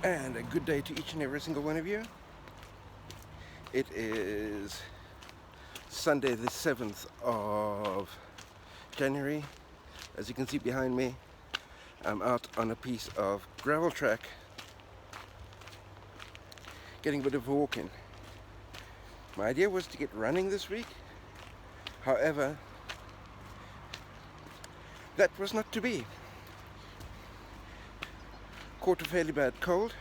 And a good day to each and every single one of you. It is Sunday the 7th of January. As you can see behind me, I'm out on a piece of gravel track getting a bit of a walk in. My idea was to get running this week. However, that was not to be. Caught a fairly bad cold,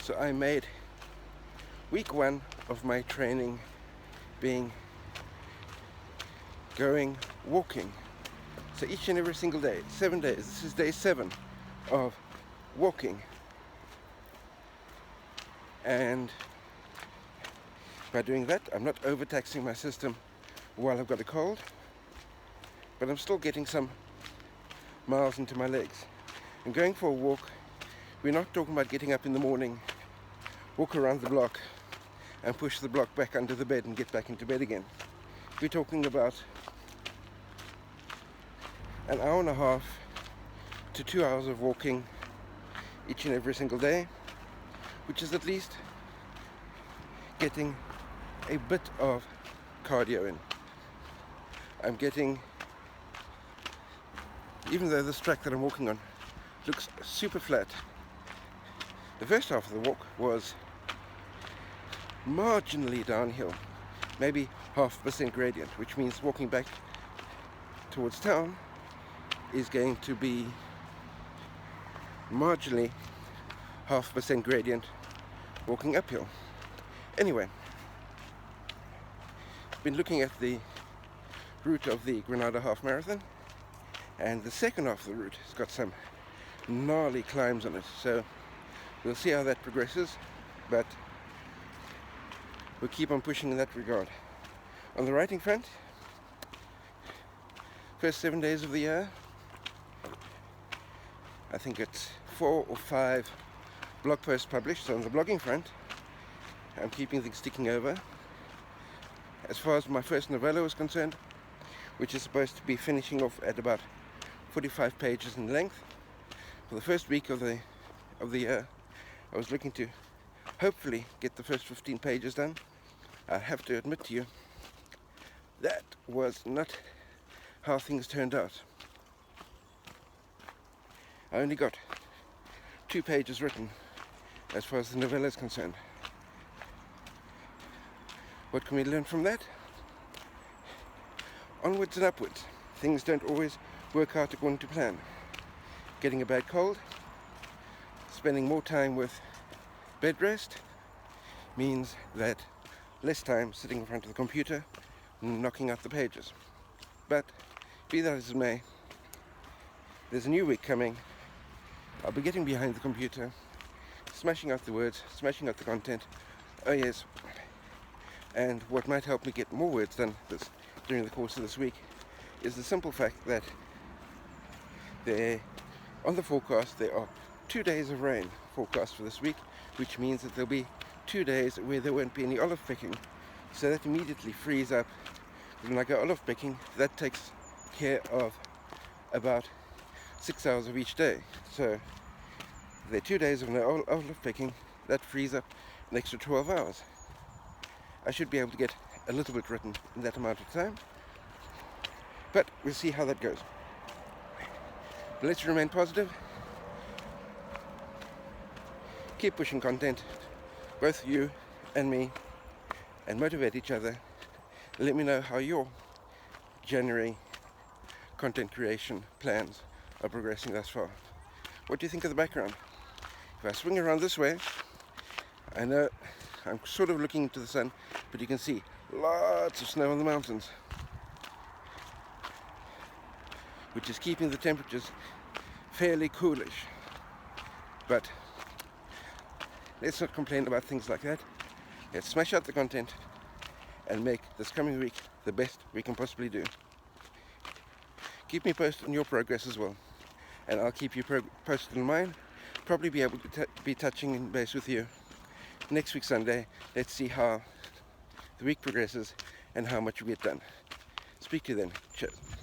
so I made week one of my training being going walking. So each and every single day, 7 days. This is day 7 of walking. And by doing that, I'm not overtaxing my system while I've got a cold, but I'm still getting some miles into my legs. And going for a walk, we're not talking about getting up in the morning, walk around the block and push the block back under the bed and get back into bed again. We're talking about an hour and a half to 2 hours of walking each and every single day, which is at least getting a bit of cardio in. I'm getting, even though this track that I'm walking on looks super flat, the first half of the walk was marginally downhill, maybe 0.5% gradient, which means walking back towards town is going to be marginally 0.5% gradient walking uphill. Anyway, I've been looking at the route of the Granada Half Marathon, and the second half of the route has got some gnarly climbs on it, so we'll see how that progresses, but we'll keep on pushing in that regard. On the writing front, first 7 days of the year, I think it's 4 or 5 blog posts published. So on the blogging front, I'm keeping things ticking over. As far as my first novella was concerned, which is supposed to be finishing off at about 45 pages in length, for the first week of the year, I was looking to hopefully get the first 15 pages done. I have to admit to you, that was not how things turned out. I only got 2 pages written as far as the novella is concerned. What can we learn from that? Onwards and upwards. Things don't always work out according to plan. Getting a bad cold, spending more time with bed rest, means that less time sitting in front of the computer and knocking out the pages. But be that as it may, there's a new week coming. I'll be getting behind the computer, smashing out the words, smashing out the content. Oh yes. And what might help me get more words done during the course of this week is the simple fact that on the forecast there are 2 days of rain forecast for this week, which means that there'll be 2 days where there won't be any olive picking. So that immediately frees up. When I go olive picking, that takes care of about 6 hours of each day. So there are 2 days of no olive picking, that frees up an extra 12 hours. I should be able to get a little bit written in that amount of time, but we'll see how that goes. But let's remain positive, keep pushing content, both you and me, and motivate each other. Let me know how your January content creation plans are progressing thus far. What do you think of the background? If I swing around this way, I know I'm sort of looking into the sun, but you can see lots of snow on the mountains, which is keeping the temperatures fairly coolish. But let's not complain about things like that. Let's smash out the content and make this coming week the best we can possibly do. Keep me posted on your progress as well, and I'll keep you posted on mine. Probably be able to be touching in base with you next week Sunday. Let's see how the week progresses and how much we get done. Speak to you then. Cheers.